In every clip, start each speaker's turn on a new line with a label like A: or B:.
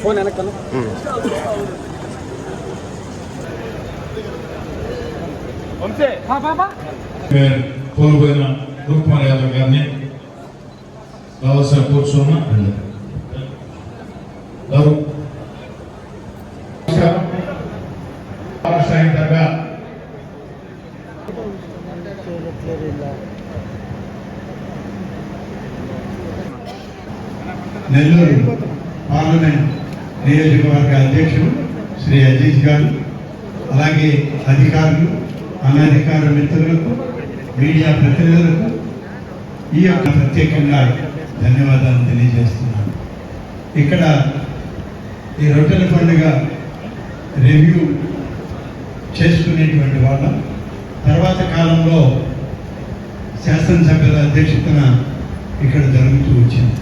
A: Phone వెనకాల
B: కోల్పోయిన రూప్కుమార్ యాదవ్ గారిని బాబాసాహెబ్ కూర్చోన్న నెల్లూరు పార్లమెంట్ నియోజకవర్గ అధ్యక్షుడు శ్రీ అజీజ్ గారు, అలాగే అధికారులు, అనధికార మిత్రులకు, మీడియా ప్రతినిధులకు ఈ యొక్క ప్రత్యేకంగా ధన్యవాదాలు తెలియజేస్తున్నాను. ఇక్కడ ఈ రొట్టెల పండుగ రివ్యూ చేసుకునేటువంటి వాళ్ళ తర్వాత కాలంలో శాసనసభ్యుల అధ్యక్షతన ఇక్కడ జరుగుతూ వచ్చింది.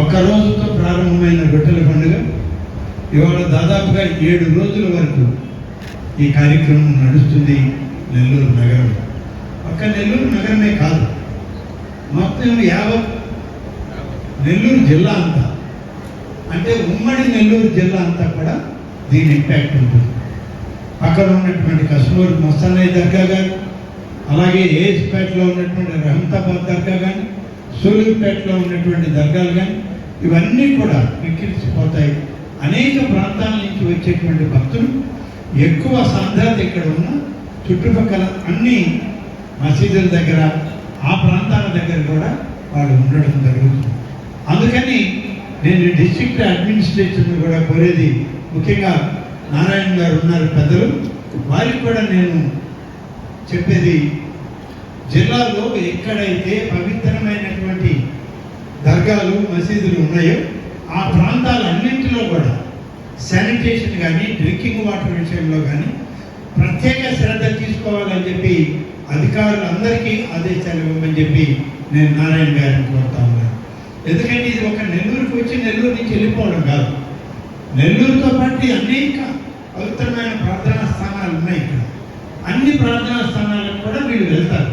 B: ఒక్కరోజుతో ప్రారంభమైన రొట్టెల పండుగ ఇవాళ దాదాపుగా 7 రోజుల వరకు ఈ కార్యక్రమం నడుస్తుంది నెల్లూరు నగరం. ఒక్క నెల్లూరు నగరమే కాదు, మొత్తం యావత్ నెల్లూరు జిల్లా అంతా, అంటే ఉమ్మడి నెల్లూరు జిల్లా అంతా కూడా దీని ఇంపాక్ట్ ఉంటుంది. పక్కన ఉన్నటువంటి కస్మూర్ మస్తానయ్య దర్గా కానీ, అలాగే ఏఎస్పేటలో ఉన్నటువంటి రహమతాబాద్ దర్గా కానీ, సూలూరుపేటలో ఉన్నటువంటి దర్గాలు కానీ, ఇవన్నీ కూడా విక్కిరిసిపోతాయి. అనేక ప్రాంతాల నుంచి వచ్చేటువంటి భక్తులు ఎక్కువ సాంద్రత ఇక్కడ ఉన్న చుట్టుపక్కల అన్ని మసీదుల దగ్గర, ఆ ప్రాంతాల దగ్గర కూడా వాళ్ళు ఉండడం జరుగుతుంది. అందుకని నేను డిస్ట్రిక్ట్ అడ్మినిస్ట్రేషన్ కూడా కోరేది, ముఖ్యంగా నారాయణ గారు ఉన్నారు పెద్దలు, వారికి కూడా నేను చెప్పేది, జిల్లాలో ఎక్కడైతే పవిత్రమైనటువంటి దర్గాలు మసీదులు ఉన్నాయో ఆ ప్రాంతాలన్నింటిలో కూడా శానిటేషన్ కానీ, డ్రింకింగ్ వాటర్ విషయంలో కానీ ప్రత్యేక శ్రద్ధ తీసుకోవాలని చెప్పి అధికారులందరికీ ఆదేశాలు ఇవ్వమని చెప్పి నేను నారాయణ గారిని కోరుతా ఉన్నాను. ఎందుకంటే ఇది ఒక నెల్లూరుకు వచ్చి నెల్లూరు నుంచి వెళ్ళిపోవడం కాదు. నెల్లూరుతో పాటు అనేక పవిత్రమైన ప్రార్థనా స్థానాలు ఉన్నాయి. ఇక్కడ అన్ని ప్రార్థనా స్థానాలకు కూడా వీళ్ళు వెళ్తారు.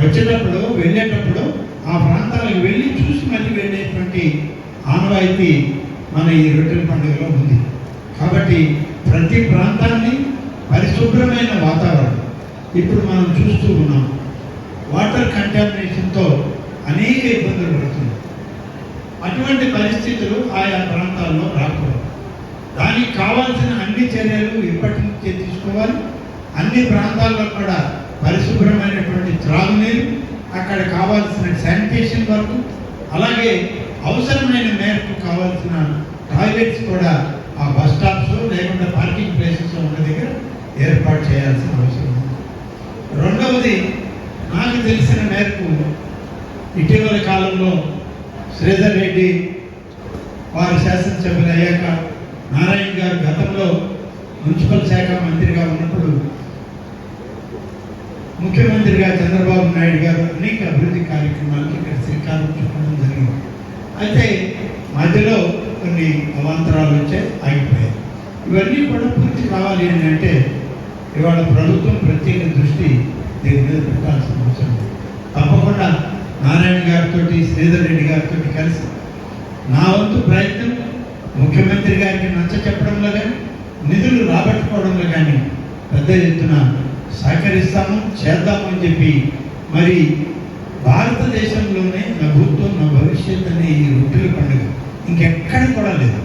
B: వచ్చేటప్పుడు వెళ్ళేటప్పుడు ఆ ప్రాంతాలకు వెళ్ళి చూసి మళ్ళీ వెళ్ళేటువంటి ఆనవాయితీ మన ఈ రొట్టెల పండుగలో ఉంది. కాబట్టి ప్రతి ప్రాంతాన్ని పరిశుభ్రమైన వాతావరణం, ఇప్పుడు మనం చూస్తూ ఉన్నాం, వాటర్ కంటామినేషన్తో అనేక ఇబ్బందులు పడుతున్నాయి. అటువంటి పరిస్థితులు ఆయా ప్రాంతాల్లో రాకూడదు. దానికి కావాల్సిన అన్ని చర్యలు ఇప్పటి నుంచే తీసుకోవాలి. అన్ని ప్రాంతాల్లో కూడా పరిశుభ్రమైనటువంటి త్రాగునీరు, అక్కడ కావాల్సిన శానిటేషన్ వర్క్, అలాగే అవసరమైన మేరకు కావాల్సిన టాయిలెట్స్ కూడా ఆ బస్ స్టాప్స్ లేకుండా పార్కింగ్ ప్లేసెస్ ఉన్న దగ్గర ఏర్పాటు చేయాల్సిన అవసరం ఉంది. రెండవది, నాకు తెలిసిన మేరకు ఇటీవల కాలంలో శ్రీధర్ రెడ్డి వారు శాసనసభ్యులు అయ్యాక, నారాయణ గారు గతంలో మున్సిపల్ శాఖ మంత్రిగా ఉన్నప్పుడు ముఖ్యమంత్రిగా చంద్రబాబు నాయుడు గారు అనేక అభివృద్ధి కార్యక్రమాలకి ఇక్కడ శ్రీకారం చుట్టడం జరిగింది. అయితే మధ్యలో కొన్ని అవాంతరాలు వచ్చాయి, ఆగిపోయాయి. ఇవన్నీ కూడా పూర్తి కావాలి అని అంటే ఇవాళ ప్రభుత్వం ప్రత్యేక దృష్టి దీని మీద పెట్టాల్సిన అవసరం ఉంది. తప్పకుండా నారాయణ గారితో, శ్రీధర్ రెడ్డి గారితో కలిసి నా వంతు ప్రయత్నం ముఖ్యమంత్రి గారికి నచ్చ చెప్పడంలో కానీ, నిధులు రాబట్టుకోవడంలో కానీ పెద్ద ఎత్తున సహకరిస్తాము, చేద్దామని చెప్పి, మరి భారతదేశంలోనే నా భూతం నా భవిష్యత్ అనే ఈ రొట్టెల పండుగ ఇంకెక్కడ కూడా లేదు,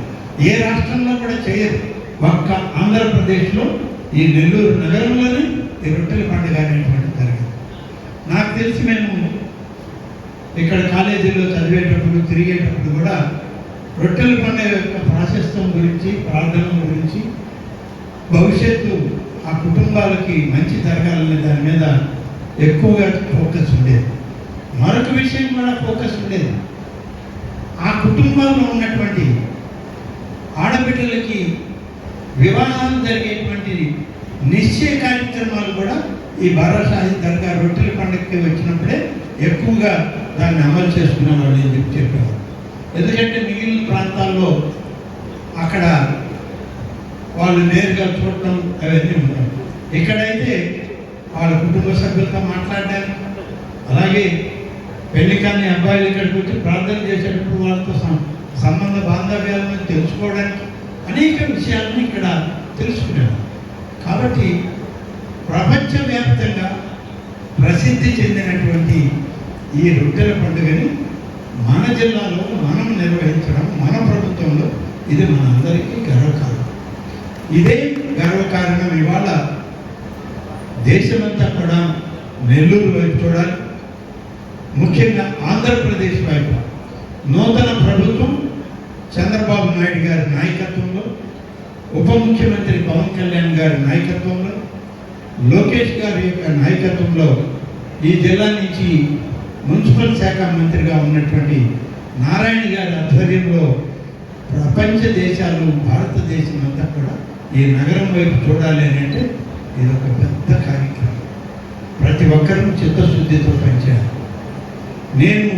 B: ఏ రాష్ట్రంలో కూడా చేయరు. ఒక్క ఆంధ్రప్రదేశ్లో ఈ నెల్లూరు నగరంలోనే ఈ రొట్టెల పండుగ అనేటువంటి జరిగింది. నాకు తెలిసి మేము ఇక్కడ కాలేజీలో చదివేటప్పుడు, తిరిగేటప్పుడు కూడా రొట్టెల పండుగ యొక్క ప్రాశస్త్యం గురించి, ప్రార్థన గురించి, భవిష్యత్తు ఆ కుటుంబాలకి మంచి జరగాలనే దాని మీద ఎక్కువగా ఫోకస్ ఉండేది. మరొక విషయం కూడా ఫోకస్ ఉండేది, ఆ కుటుంబాల్లో ఉన్నటువంటి ఆడబిడ్డలకి వివాహాలు జరిగేటువంటి నిశ్చయ కార్యక్రమాలు కూడా ఈ బారా షాహీద్ దర్గా రొట్టెల పండుగకి వచ్చినప్పుడే ఎక్కువగా దాన్ని అమలు చేసుకున్నాను అని చెప్పి చెప్పారు. ఎందుకంటే మిగిలిన ప్రాంతాల్లో అక్కడ వాళ్ళు నేరుగా చూడటం అవన్నీ ఉంటాయి. ఇక్కడైతే వాళ్ళ కుటుంబ సభ్యులతో మాట్లాడడానికి, అలాగే పెళ్లి కాని అబ్బాయిలు ఇక్కడికి వచ్చి ప్రార్థన చేసేటప్పుడు వాళ్ళతో సంబంధ బాంధవ్యాలను తెలుసుకోవడానికి అనేక విషయాలను ఇక్కడ తెలుసుకున్నాను. కాబట్టి ప్రపంచవ్యాప్తంగా ప్రసిద్ధి చెందినటువంటి ఈ రొట్టెల పండుగని మన జిల్లాలో మనం నిర్వహించడం, మన ప్రభుత్వంలో ఇది మన అందరికీ గర్వకారణం. ఇదే గర్వకారణం. ఇవాళ దేశమంతా కూడా నెల్లూరు వైపు చూడాలి, ముఖ్యంగా ఆంధ్రప్రదేశ్ వైపు నూతన ప్రభుత్వం చంద్రబాబు నాయుడు గారి నాయకత్వంలో, ఉప ముఖ్యమంత్రి పవన్ కళ్యాణ్ గారి నాయకత్వంలో, లోకేష్ గారి యొక్క నాయకత్వంలో ఈ జిల్లా నుంచి మున్సిపల్ శాఖ మంత్రిగా ఉన్నటువంటి నారాయణ గారి ఆధ్వర్యంలో ప్రపంచ దేశాలు, భారతదేశం అంతా కూడా ఈ నగరం వైపు చూడాలి అని అంటే ఇది ఒక పెద్ద కార్యక్రమం. ప్రతి ఒక్కరూ చిత్తశుద్ధితో పనిచేయాలి. నేను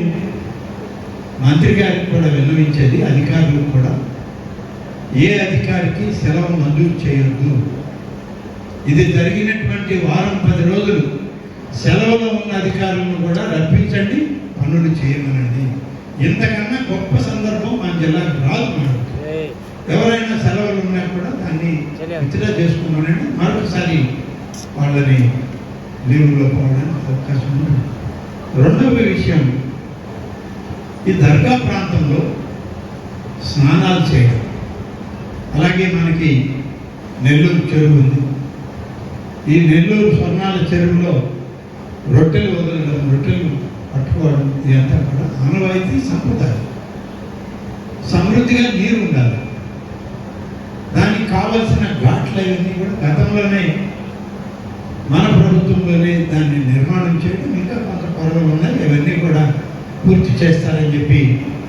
B: మంత్రి గారికి కూడా విన్నవించేది, అధికారులకు కూడా, ఏ అధికారికి సెలవు మంజూరు చేయొద్దు. ఇది జరిగినటువంటి వారం 10 రోజులు సెలవులో ఉన్న అధికారులను కూడా రప్పించండి, పనులు చేయమనండి. ఇంతకన్నా గొప్ప సందర్భం మన జిల్లాకు రాదు. మనకు ఎవరైనా సెలవులు ఉన్నా కూడా దాన్ని విత్డ్రా చేసుకున్నానండి, మరొకసారి వాళ్ళని లీవులో పోవడానికి అవకాశం ఉంది. రెండవ విషయం, ఈ దర్గా ప్రాంతంలో స్నానాలు చేయడం. అలాగే మనకి నెల్లూరు చెరువు ఉంది. ఈ నెల్లూరు స్వర్ణాల చెరువులో రొట్టెలు వదలడం, రొట్టెలు పట్టుకోవడం, ఇదంతా కూడా ఆనవాయితీ, సంప్రదాయం. సమృద్ధిగా నీరు ఉండాలి. దానికి కావలసిన ఘాట్లు అవన్నీ కూడా గతంలోనే మన ప్రభుత్వంలోనే దాన్ని నిర్మాణం చేయడం, ఇంకా కొంత పనులు ఉన్నాయి, ఇవన్నీ కూడా పూర్తి చేస్తారని చెప్పి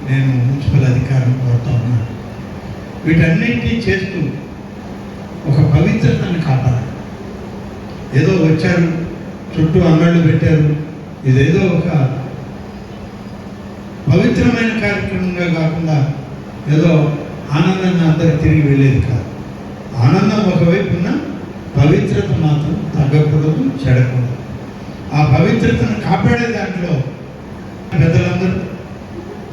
B: నేను మున్సిపల్ అధికారులను కోరుతా ఉన్నాను. వీటన్నింటినీ చేస్తూ ఒక పవిత్రతను కాపాడాలి. ఏదో వచ్చారు, చుట్టూ అంగళ్ళు పెట్టారు, ఇదేదో ఒక పవిత్రమైన కార్యక్రమంగా కాకుండా ఏదో ఆనందంగా అందరూ తిరిగి వెళ్ళేది కాదు. ఆనందం ఒకవైపు ఉన్న పవిత్రత మాత్రం తగ్గకూడదు, చెడకూడదు. ఆ పవిత్రతను కాపాడే దాంట్లో పెద్దలందరూ,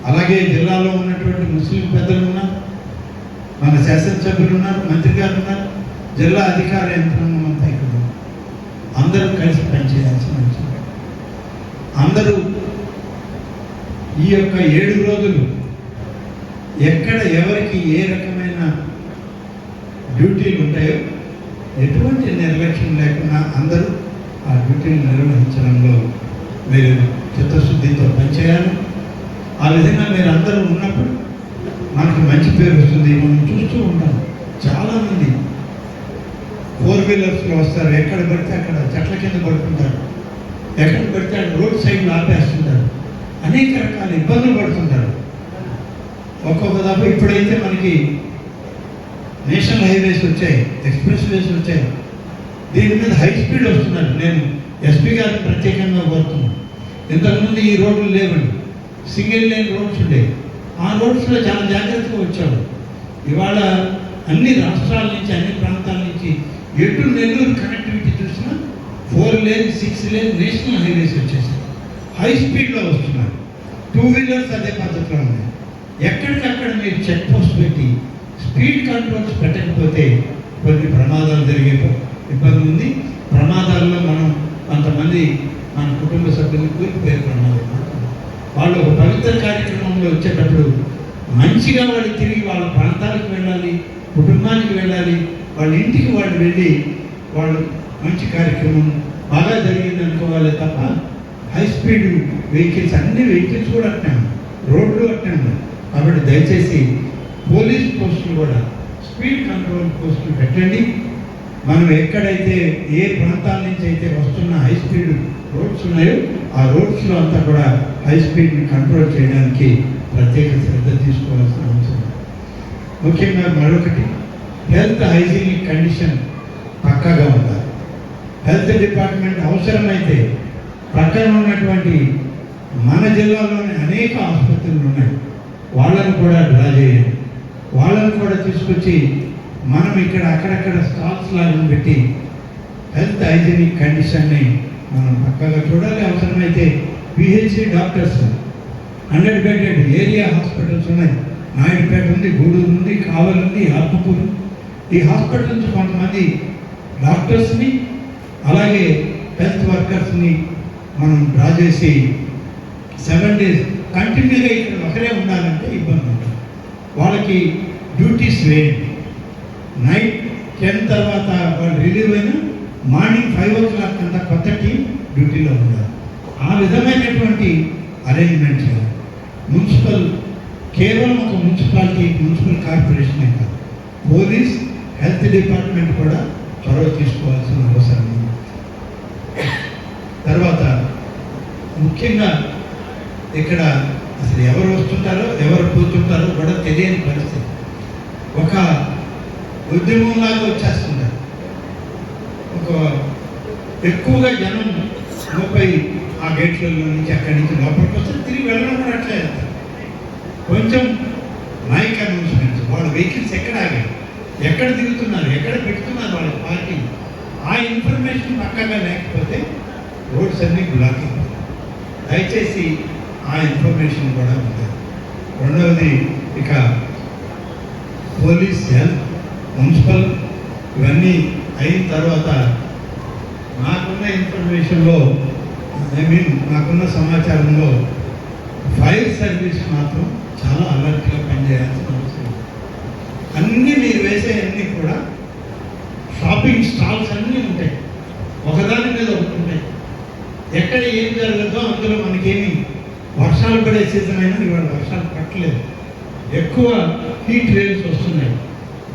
B: అలాగే జిల్లాలో ఉన్నటువంటి ముస్లిం పెద్దలు ఉన్నారు, మన శాసనసభ్యులు ఉన్నారు, మంత్రి గారు ఉన్నారు, జిల్లా అధికార యంత్రాంగం అంతా ఇక్కడ ఉన్నారు. అందరూ కలిసి పనిచేయాల్సిన అవసరం. అందరూ ఈ యొక్క 7 రోజులు ఎక్కడ ఎవరికి ఏ రకమైన డ్యూటీలు ఉంటాయో ఎటువంటి నిర్లక్ష్యం లేకుండా అందరూ ఆ డ్యూటీని నిర్వహించడంలో మీరు చిత్తశుద్ధితో పనిచేయాలి. ఆ విధంగా మీరు అందరూ ఉన్నప్పుడు మనకు మంచి పేరు వస్తుంది. మనం చూస్తూ ఉంటాం, చాలామంది 4 వీలర్స్లో వస్తారు, ఎక్కడ పడితే అక్కడ చెట్ల కింద పడుతుంటారు, ఎక్కడ పడితే అక్కడ రోడ్ సైడ్లో ఆపేస్తుంటారు, అనేక రకాల ఇబ్బందులు పడుతుంటారు. ఒక్కొక్క దఫా ఇప్పుడైతే మనకి నేషనల్ హైవేస్ వచ్చాయి, ఎక్స్ప్రెస్ వేస్ వచ్చాయి, దీని మీద హై స్పీడ్ వస్తున్నారు. నేను ఎస్పీ గారిని ప్రత్యేకంగా కోరుతున్నాను. ఇంతకుముందు ఈ రోడ్లు లేవండి, సింగిల్ లేన్ రోడ్స్ ఉండేవి. ఆ రోడ్స్లో చాలా జాగ్రత్తగా వచ్చాడు. ఇవాళ అన్ని రాష్ట్రాల నుంచి, అన్ని ప్రాంతాల నుంచి ఎటు నెల్లూరు కనెక్టివిటీ చూసినా 4 లేన్ 6 లేన్ నేషనల్ హైవేస్ వచ్చేసాయి. హై స్పీడ్లో వస్తున్నారు. 2 వీలర్స్ అదే పద్ధతిలో ఉన్నాయి. ఎక్కడికక్కడ మీరు చెక్ పోస్ట్ పెట్టి స్పీడ్ కంట్రోల్స్ పెట్టకపోతే కొన్ని ప్రమాదాలు జరిగే ఇబ్బంది ఉంది. ప్రమాదాల్లో మనం కొంతమంది మన కుటుంబ సభ్యులు కూలిపోయే ప్రమాదం. వాళ్ళు ఒక పవిత్ర కార్యక్రమంలో వచ్చేటప్పుడు మంచిగా వాళ్ళు తిరిగి వాళ్ళ ప్రాంతాలకు వెళ్ళాలి, కుటుంబానికి వెళ్ళాలి, వాళ్ళ ఇంటికి వాళ్ళు వెళ్ళి వాళ్ళు మంచి కార్యక్రమం బాగా జరిగింది అనుకోవాలి తప్ప హై స్పీడ్ వెహికల్స్, అన్ని వెహికల్స్ కూడా అట్టాము, రోడ్లు అట్టాము. కాబట్టి దయచేసి పోలీస్ పోస్టులు కూడా స్పీడ్ కంట్రోల్ పోస్టులు పెట్టండి. మనం ఎక్కడైతే ఏ ప్రాంతాల నుంచి అయితే వస్తున్న హై స్పీడ్ రోడ్స్ ఉన్నాయో ఆ రోడ్స్లో అంతా కూడా హై స్పీడ్ని కంట్రోల్ చేయడానికి ప్రత్యేక శ్రద్ధ తీసుకోవాల్సిన అవసరం. ముఖ్యంగా మరొకటి, హెల్త్ హైజీనిక్ కండిషన్ పక్కాగా ఉండాలి. హెల్త్ డిపార్ట్మెంట్ అవసరమైతే పక్కన ఉన్నటువంటి మన జిల్లాలోని అనేక ఆసుపత్రులు ఉన్నాయి, వాళ్ళను కూడా డ్రా చేయండి. వాళ్ళని కూడా తీసుకొచ్చి మనం ఇక్కడ అక్కడక్కడ స్టాల్స్ లాగా పెట్టి హెల్త్ హైజీనిక్ కండిషన్ని మనం పక్కగా చూడాలి. అవసరమైతే PhD doctors 100 bedded area hospitals ఉన్నాయి. నాయుడుపేట ఉంది, గూడూరు ఉంది, కావలి ఉంది, ఆత్మకూరు. ఈ హాస్పిటల్ నుంచి కొంతమంది డాక్టర్స్ని అలాగే హెల్త్ వర్కర్స్ని మనం డ్రా చేసి 7 days కంటిన్యూగా ఇక్కడ ఒకరే ఉండాలంటే ఇబ్బంది ఉంటుంది. వాళ్ళకి డ్యూటీస్ వేయండి. నైట్ 10 తర్వాత వాళ్ళు రిలీవ్ అయినా మార్నింగ్ 5 o'clock అంతా కొత్త టీం డ్యూటీలో ఉండాలి. ఆ విధమైనటువంటి అరేంజ్మెంట్ చేయాలి. మున్సిపల్ కేవలం ఒక మున్సిపల్ కార్పొరేషనే కాదు, పోలీస్, హెల్త్ డిపార్ట్మెంట్ కూడా చొరవ తీసుకోవాల్సిన అవసరం ఉంది. తర్వాత ముఖ్యంగా ఇక్కడ అసలు ఎవరు వస్తుంటారో ఎవరు పోతుంటారో కూడా తెలియని పరిస్థితి. ఒక ఉద్యమంలాగా వచ్చేస్తుంటారు. ఒక ఎక్కువగా జనం 30 ఆ గేట్లలో నుంచి అక్కడి నుంచి లోపలికి వస్తే తిరిగి వెళ్ళడం కూడా అట్లే వెళ్తారు. కొంచెం మైక్ అనౌన్స్మెంట్స్, వాళ్ళ వెహికల్స్ ఎక్కడ ఆగారు, ఎక్కడ దిగుతున్నారు, ఎక్కడ పెడుతున్నారు వాళ్ళ పార్టీ, ఆ ఇన్ఫర్మేషన్ పక్కగా లేకపోతే రోడ్స్ అన్నీ బ్లాక్ అయిపోతాయి. దయచేసి ఆ ఇన్ఫర్మేషన్ కూడా ఉంటుంది. రెండవది ఇక పోలీస్, హెల్త్, మున్సిపల్ ఇవన్నీ అయిన తర్వాత నాకున్న ఇన్ఫర్మేషన్లో నాకున్న సమాచారంలో ఫైర్ సర్వీస్ మాత్రం చాలా అలర్ట్గా పనిచేయాల్సిన అవసరం. అన్నీ మీరు వేసే అన్నీ కూడా షాపింగ్ స్టాల్స్ అన్నీ ఉంటాయి, ఒకదాని మీద ఒకటి ఉంటాయి. ఎక్కడ ఏం జరగదో అందులో మనకేమి వర్షాలు పడే సీజన్ అయినా ఇవాళ వర్షాలు పట్టలేదు, ఎక్కువ హీట్ వేవ్స్ వస్తున్నాయి.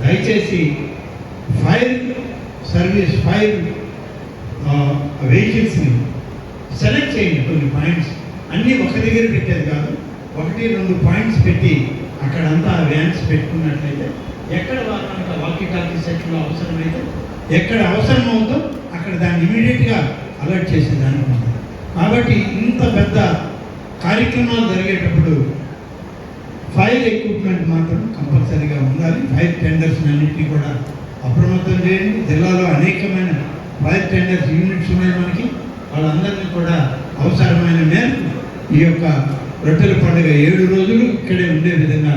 B: దయచేసి ఫైర్ సర్వీస్, ఫైర్ వెహికల్స్ని సెలెక్ట్ చేయండి. కొన్ని పాయింట్స్ అన్నీ ఒక దగ్గర పెట్టేది కాదు, 1-2 పాయింట్స్ పెట్టి అక్కడంతా వ్యాన్స్ పెట్టుకున్నట్లయితే ఎక్కడ వారానికి వాకీ టాకీ సెట్లో అవసరమైతే ఎక్కడ అవసరం అవుతుందో అక్కడ దాన్ని ఇమీడియట్గా అలర్ట్ చేసేదానికి ఉంటుంది. కాబట్టి ఇంత పెద్ద కార్యక్రమాలు జరిగేటప్పుడు ఫైర్ ఎక్విప్మెంట్ మాత్రం కంపల్సరీగా ఉండాలి. ఫైర్ టెండర్స్ అన్నింటినీ కూడా అప్రమత్తం చేయండి. జిల్లాలో అనేకమైన ఫైర్ టెండర్స్ యూనిట్స్ ఉన్నాయి మనకి. వాళ్ళందరినీ కూడా అవసరమైన మేరకు ఈ యొక్క రొట్టెల పండుగ 7 రోజులు ఇక్కడే ఉండే విధంగా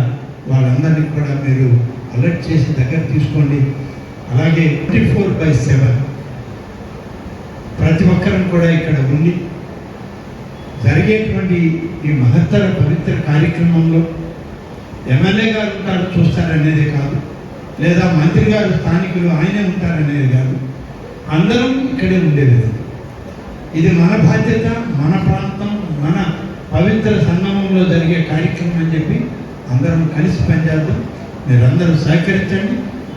B: వాళ్ళందరినీ కూడా మీరు అలర్ట్ చేసి దగ్గర తీసుకోండి. అలాగే 24/7 ప్రతి ఒక్కరం కూడా ఇక్కడ ఉండి జరిగేటువంటి ఈ మహత్తర పవిత్ర కార్యక్రమంలో ఎమ్మెల్యే గారు ఉంటారు చూస్తారనేది కాదు, లేదా మంత్రి గారు స్థానికులు ఆయనే ఉంటారనేది కాదు, అందరం ఇక్కడే ఉండేది. ఇది మన బాధ్యత, మన ప్రాంతం, మన పవిత్ర సంగమంలో జరిగే కార్యక్రమం అని చెప్పి అందరం కలిసి పనిచేద్దాం. మీరందరూ సహకరించండి.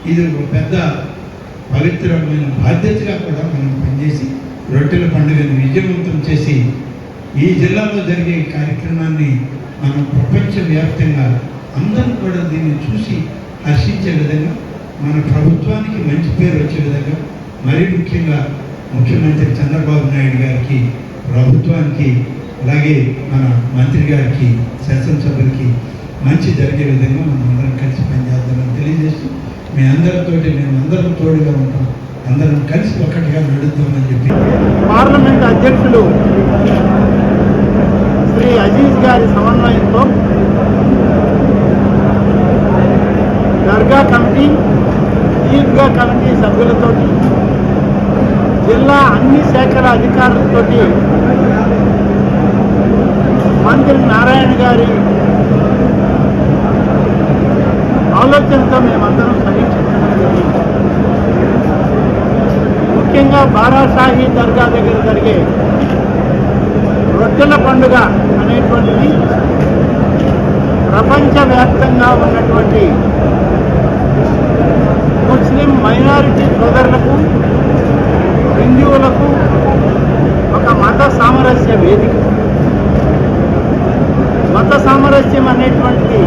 B: ఇది ఒక పెద్ద పవిత్రమైన బాధ్యతగా కూడా మనం పనిచేసి రొట్టెల పండుగను విజయవంతం చేసి ఈ జిల్లాలో జరిగే కార్యక్రమాన్ని మనం ప్రపంచవ్యాప్తంగా అందరూ కూడా దీన్ని చూసి హర్షించే విధంగా, మన ప్రభుత్వానికి మంచి పేరు వచ్చే విధంగా, మరీ ముఖ్యంగా ముఖ్యమంత్రి చంద్రబాబు నాయుడు గారికి, ప్రభుత్వానికి, అలాగే మన మంత్రి గారికి, శాసనసభ్యులకి మంచి జరిగే విధంగా మనం అందరం కలిసి పనిచేద్దామని తెలియజేస్తూ మీ అందరితోటి మేము అందరం తోడుగా ఉంటాం, అందరం కలిసి ఒక్కటిగా నడుద్దామని చెప్పి
A: పార్లమెంట్ అధ్యక్షులు శ్రీ అజీజ్ గారి సమన్వయంతో దర్గా కమిటీ, ఈద్గా కమిటీ సభ్యులతోటి, జిల్లా అన్ని శాఖల అధికారులతోటి మంత్రి నారాయణ గారి ఆలోచనతో మేమందరం సమీక్షించడం జరిగింది. ముఖ్యంగా బారాషాహి దర్గా దగ్గర జరిగే రొట్టెల పండుగ అనేటువంటిది ప్రపంచవ్యాప్తంగా ఉన్నటువంటి ముస్లిం మైనారిటీ సోదరులకు, హిందువులకు ఒక మత సామరస్య వేదిక. మత సామరస్యం అనేటువంటిది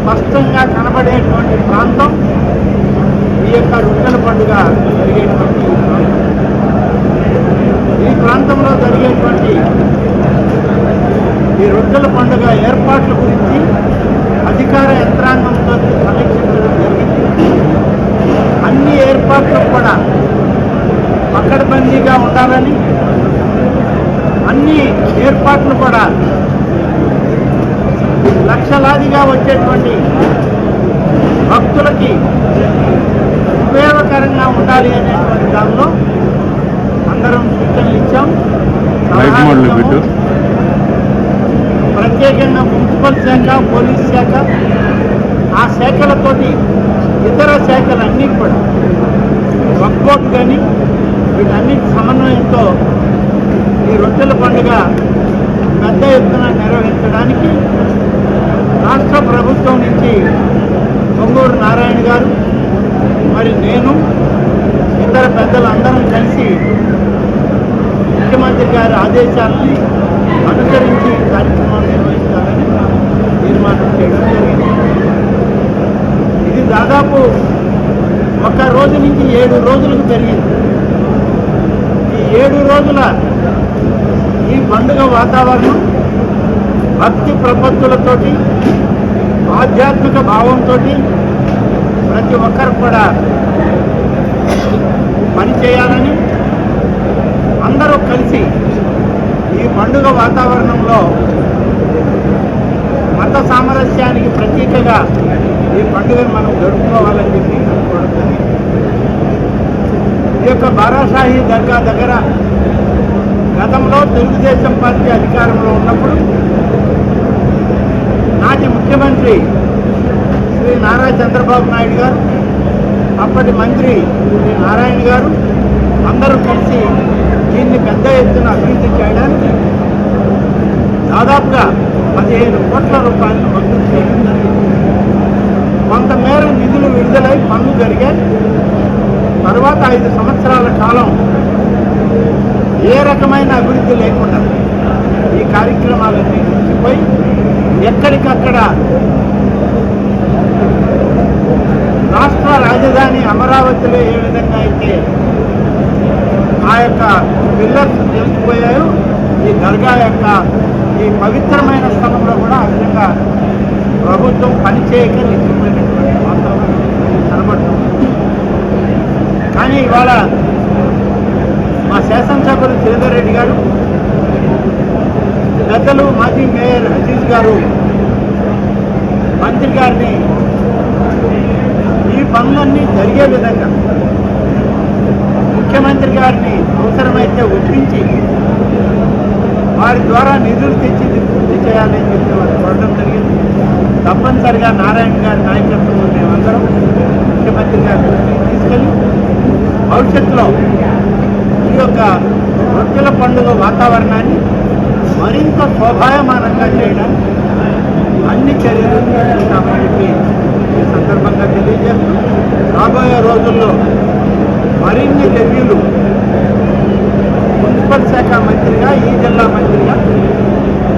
A: స్పష్టంగా కనబడేటువంటి ప్రాంతం ఈ యొక్క రొట్టెల పండుగ జరిగేటువంటి ప్రాంతం. ఈ ప్రాంతంలో జరిగేటువంటి ఈ రొట్టెల పండుగ ఏర్పాట్ల గురించి అధికార యంత్రాంగంతో లక్షలాదిగా వచ్చేటువంటి భక్తులకి ఉపయోగకరంగా ఉండాలి అనేటువంటి దానిలో అందరం సూచనలు ఇచ్చాం. ప్రత్యేకంగా మున్సిపల్ శాఖ, పోలీస్ శాఖ, ఆ శాఖలతోటి ఇతర శాఖలన్నీ కూడా వక్ఫ్ బోర్డు కానీ వీటన్నిటి సమన్వయంతో ఈ రొట్టెల పండుగ పెద్ద ఎత్తున నిర్వహించడానికి రాష్ట్ర ప్రభుత్వం నుంచి పొంగూరు నారాయణ గారు మరి నేను ఇతర పెద్దలందరం కలిసి ముఖ్యమంత్రి గారి ఆదేశాలని అనుసరించి కార్యక్రమాలు నిర్వహించాలని తీర్మానం చేయడం జరిగింది. ఇది దాదాపు 1 రోజు నుంచి 7 రోజులకు పెరిగింది. ఈ 7 రోజుల ఈ పండుగ వాతావరణం భక్తి ప్రపత్తులతోటి ఆధ్యాత్మిక భావంతో ప్రతి ఒక్కరు కూడా పనిచేయాలని అందరూ కలిసి ఈ పండుగ వాతావరణంలో మత సామరస్యానికి ప్రతీకగా ఈ పండుగను మనం జరుపుకోవాలని చెప్పి అనుకోవడం జరిగింది. ఈ యొక్క బారాషాహి దర్గా దగ్గర గతంలో తెలుగుదేశం పార్టీ అధికారంలో ఉన్నప్పుడు నాటి ముఖ్యమంత్రి శ్రీ నారా చంద్రబాబు నాయుడు గారు, అప్పటి మంత్రి శ్రీ నారాయణ గారు అందరూ కలిసి దీన్ని పెద్ద ఎత్తున అభివృద్ధి చేయడానికి దాదాపుగా 15 కోట్ల రూపాయలను మంజూరు చేయడం జరిగింది. కొంతమేర నిధులు విడుదలై పనులు జరిగాయి. తర్వాత 5 సంవత్సరాల కాలం ఏ రకమైన అభివృద్ధి లేకుండా ఈ కార్యక్రమాలన్నీ నిలిచిపోయి ఎక్కడికక్కడ రాష్ట్ర రాజధాని అమరావతిలో ఏ విధంగా అయితే ఆ యొక్క పిల్లర్స్ నిలిచిపోయాయో ఈ దర్గా యొక్క ఈ పవిత్రమైన స్థలంలో కూడా ఆ విధంగా ప్రభుత్వం పనిచేయక నిలిచిపోయినటువంటి వాతావరణం కనబడుతుంది. కానీ ఇవాళ మా శాసనసభ్యులు శ్రీధర్ రెడ్డి గారు, పెద్దలు మాజీ మేయర్ అజీజ్ గారు మంత్రి గారిని ఈ పనులన్నీ జరిగే విధంగా ముఖ్యమంత్రి గారిని అవసరమైతే ఒప్పించి వారి ద్వారా నిధులు తెచ్చి పూర్తి చేయాలని చెప్పి వారు కోరడం జరిగింది. తప్పనిసరిగా నారాయణ గారి నాయకత్వంలో మేమందరం ముఖ్యమంత్రి గారి దృష్టికి తీసుకెళ్ళి భవిష్యత్తులో ఈ యొక్క రొట్టెల పండుగ వాతావరణాన్ని మరింత శోభాయమానంగా చేయడానికి అన్ని చర్యలు తీసుకుంటామని చెప్పి ఈ సందర్భంగా తెలియజేస్తూ రాబోయే రోజుల్లో మరిన్ని రివ్యూలు మున్సిపల్ శాఖ మంత్రిగా, ఈ జిల్లా మంత్రిగా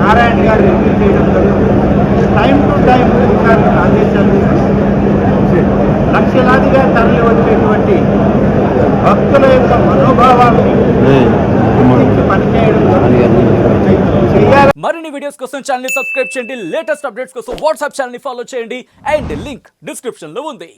A: నారాయణ గారు రివ్యూ చేయడం జరుగుతుంది. టైం టు టైం అధికారులకు ఆదేశాలు లక్షలాదిగా తరలి వచ్చేటువంటి భక్తుల యొక్క మనోభావాలను పనిచేయడం చేయాలి.
C: మరిన్ని వీడియోస్ కోసం ఛానల్ ని సబ్స్క్రైబ్ చేయండి. లేటెస్ట్ అప్డేట్స్ కోసం వాట్సాప్ ఛానల్ ని ఫాలో చేయండి. అండ్ లింక్ డిస్క్రిప్షన్ లో ఉంది.